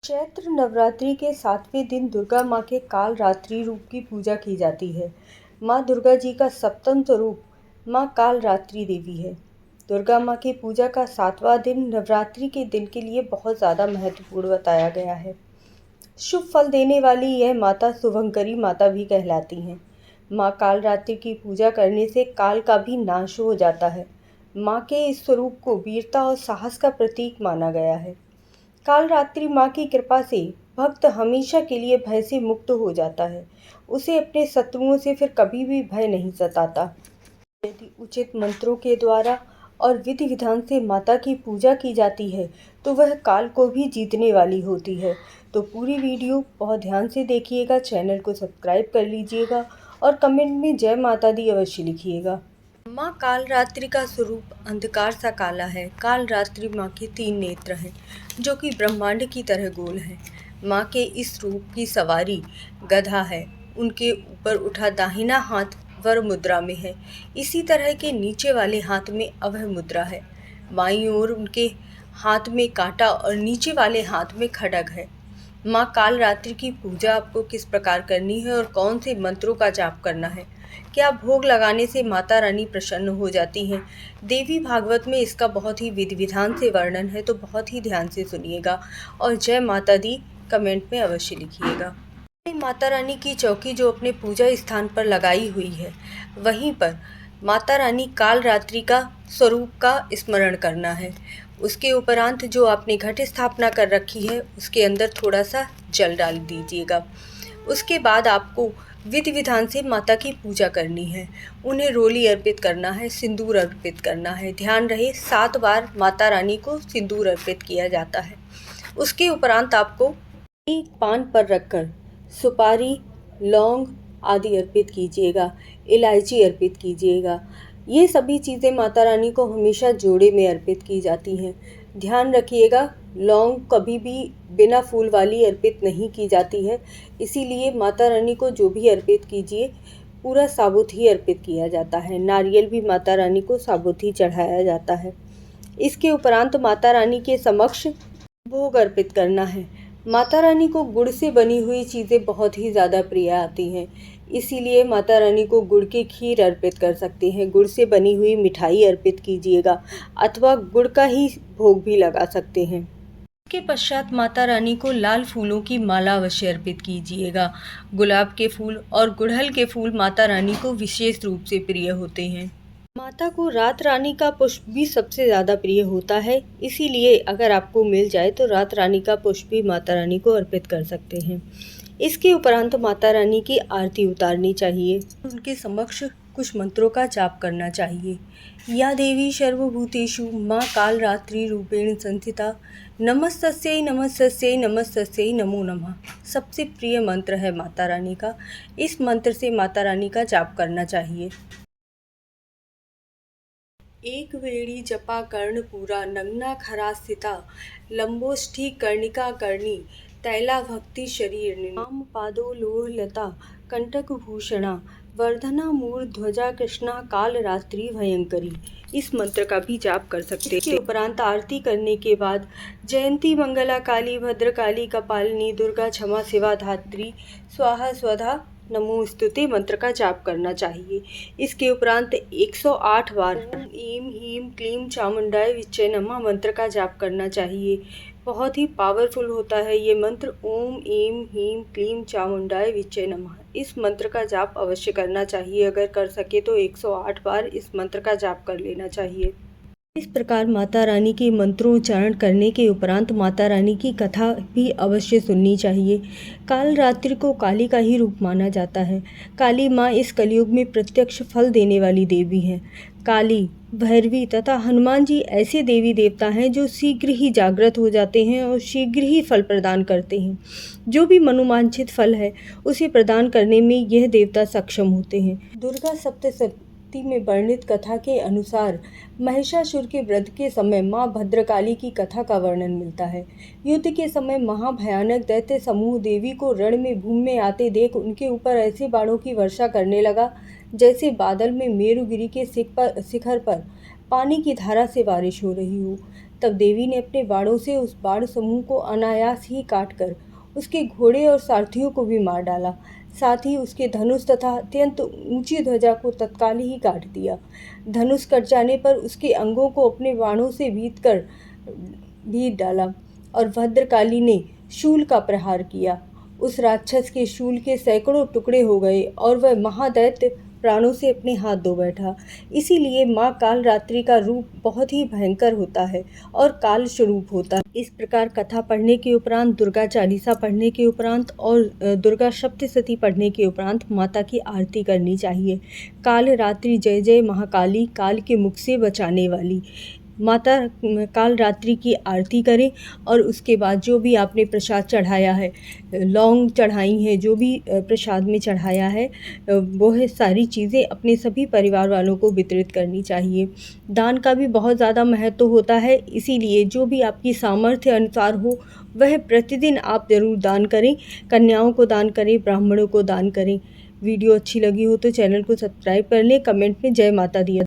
चैत्र नवरात्रि के 7वें दिन दुर्गा माँ के कालरात्रि रूप की पूजा की जाती है। माँ दुर्गा जी का सप्तम स्वरूप माँ कालरात्रि देवी है। दुर्गा माँ की पूजा का 7वां दिन नवरात्रि के दिन के लिए बहुत ज़्यादा महत्वपूर्ण बताया गया है। शुभ फल देने वाली यह माता शुभंकरी माता भी कहलाती हैं। माँ कालरात्रि की पूजा करने से काल का भी नाश हो जाता है। माँ के इस स्वरूप को वीरता और साहस का प्रतीक माना गया है। कालरात्रि माँ की कृपा से भक्त हमेशा के लिए भय से मुक्त हो जाता है। उसे अपने शत्रुओं से फिर कभी भी भय नहीं सताता। यदि उचित मंत्रों के द्वारा और विधि विधान से माता की पूजा की जाती है तो वह काल को भी जीतने वाली होती है। तो पूरी वीडियो बहुत ध्यान से देखिएगा, चैनल को सब्सक्राइब कर लीजिएगा और कमेंट में जय माता दी अवश्य लिखिएगा। माँ कालरात्रि का स्वरूप अंधकार सा काला है। कालरात्रि माँ के 3 नेत्र हैं जो कि ब्रह्मांड की तरह गोल हैं। माँ के इस रूप की सवारी गधा है। उनके ऊपर उठा दाहिना हाथ वर मुद्रा में है। इसी तरह के नीचे वाले हाथ में अभय मुद्रा है। बाईं ओर उनके हाथ में कांटा और नीचे वाले हाथ में खड्ग है। माँ कालरात्रि की पूजा आपको किस प्रकार करनी है और कौन से मंत्रों का जाप करना है, क्या भोग लगाने से माता रानी प्रसन्न हो जाती हैं। देवी भागवत में इसका बहुत ही विधि विधान से वर्णन है, तो बहुत ही ध्यान से सुनिएगा और जय माता दी कमेंट में अवश्य लिखिएगा। माता रानी की चौकी जो अपने पूजा स्थान पर लगाई हुई है, वहीं पर माता रानी कालरात्रि का स्वरूप का स्मरण करना है। उसके उपरांत जो आपने घट स्थापना कर रखी है उसके अंदर थोड़ा सा जल डाल दीजिएगा। उसके बाद आपको विधि विधान से माता की पूजा करनी है। उन्हें रोली अर्पित करना है, सिंदूर अर्पित करना है। ध्यान रहे 7 बार माता रानी को सिंदूर अर्पित किया जाता है। उसके उपरांत आपको एक पान पर रखकर सुपारी, लौंग आदि अर्पित कीजिएगा, इलायची अर्पित कीजिएगा। ये सभी चीज़ें माता रानी को हमेशा जोड़े में अर्पित की जाती हैं। ध्यान रखिएगा, लौंग कभी भी बिना फूल वाली अर्पित नहीं की जाती है। इसीलिए माता रानी को जो भी अर्पित कीजिए पूरा साबुत ही अर्पित किया जाता है। नारियल भी माता रानी को साबुत ही चढ़ाया जाता है। इसके उपरांत माता रानी के समक्ष भोग अर्पित करना है। माता रानी को गुड़ से बनी हुई चीज़ें बहुत ही ज़्यादा प्रिय आती हैं, इसीलिए माता रानी को गुड़ की खीर अर्पित कर सकते हैं। गुड़ से बनी हुई मिठाई अर्पित कीजिएगा अथवा गुड़ का ही भोग भी लगा सकते हैं। इसके पश्चात माता रानी को लाल फूलों की माला अवश्य अर्पित कीजिएगा। गुलाब के फूल और गुड़हल के फूल माता रानी को विशेष रूप से प्रिय होते हैं। माता को रात रानी का पुष्प भी सबसे ज़्यादा प्रिय होता है, इसीलिए अगर आपको मिल जाए तो रात रानी का पुष्प भी माता रानी को अर्पित कर सकते हैं। इसके उपरांत माता रानी की आरती उतारनी चाहिए। उनके समक्ष कुछ मंत्रों का जाप करना चाहिए। या देवी सर्वभूतेषु माँ कालरात्रि रूपेण संस्थिता नमस्तस्यै नमस्तस्यै नमस्तस्यै नमो नमः सबसे प्रिय मंत्र है माता रानी का। इस मंत्र से माता रानी का जाप करना चाहिए। एक वेणी जपा कर्ण पूरा नग्ना खरा स्थिता लंबोष्ठी कर्णिका कर्णी तैला भक्ति शरीर नाम पादो लोह लता कंटक भूषणा वर्धना मूर ध्वजा कृष्णा काल रात्रि भयंकरी। इस मंत्र का भी जाप कर सकते हैं। इसके उपरांत आरती करने के बाद जयंती मंगला काली भद्रकाली कपालिनी दुर्गा क्षमा शिवा धात्री स्वाहा स्वधा नमोस्तुते मंत्र का जाप करना चाहिए। इसके उपरांत 108 बार ओम ईम हीम क्लीम चामुंडाय विच्चे नमः मंत्र का जाप करना चाहिए। बहुत ही पावरफुल होता है ये मंत्र, ओम ईम हीम क्लीम चामुंडाय विच्चे नमः। इस मंत्र का जाप अवश्य करना चाहिए। अगर कर सके तो 108 बार इस मंत्र का जाप कर लेना चाहिए। इस प्रकार माता रानी के मंत्रोच्चारण करने के उपरांत माता रानी की कथा भी अवश्य सुननी चाहिए। कालरात्रि को काली का ही रूप माना जाता है। काली माँ इस कलयुग में प्रत्यक्ष फल देने वाली देवी हैं। काली, भैरवी तथा हनुमान जी ऐसे देवी देवता हैं जो शीघ्र ही जागृत हो जाते हैं और शीघ्र ही फल प्रदान करते हैं। जो भी मनोवांछित फल है उसे प्रदान करने में यह देवता सक्षम होते हैं। दुर्गा सप्तशती में वर्णित कथा के अनुसार महिषासुर के वध के समय माँ भद्रकाली की कथा का वर्णन मिलता है। युद्ध के समय महाभयानक दैत्य समूह देवी को रण में भूमि में आते देख उनके ऊपर ऐसे बाणों की वर्षा करने लगा जैसे बादल में मेरुगिरी के शिखर पर पानी की धारा से बारिश हो रही हो। तब देवी ने अपने बाणों से उस बाण समूह को अनायास ही काटकर उसके घोड़े और सारथियों को भी मार डाला। साथ ही उसके धनुष तथा अत्यंत ऊंची ध्वजा को तत्काल ही काट दिया। धनुष कट जाने पर उसके अंगों को अपने बाणों से बीत डाला और भद्रकाली ने शूल का प्रहार किया। उस राक्षस के शूल के सैकड़ों टुकड़े हो गए और वह महादैत्य प्राणों से अपने हाथ धो बैठा। इसीलिए माँ कालरात्रि का रूप बहुत ही भयंकर होता है और काल स्वरूप होता है। इस प्रकार कथा पढ़ने के उपरांत, दुर्गा चालीसा पढ़ने के उपरांत और दुर्गा सप्तशती पढ़ने के उपरांत माता की आरती करनी चाहिए। कालरात्रि जय जय महाकाली, काल के मुख से बचाने वाली। माता कालरात्रि की आरती करें और उसके बाद जो भी आपने प्रसाद चढ़ाया है, लौंग चढ़ाई है, जो भी प्रसाद में चढ़ाया है, वो है सारी चीज़ें अपने सभी परिवार वालों को वितरित करनी चाहिए। दान का भी बहुत ज़्यादा महत्व होता है, इसीलिए जो भी आपकी सामर्थ्य अनुसार हो वह प्रतिदिन आप ज़रूर दान करें। कन्याओं को दान करें, ब्राह्मणों को दान करें। वीडियो अच्छी लगी हो तो चैनल को सब्सक्राइब कर लें, कमेंट में जय माता दी।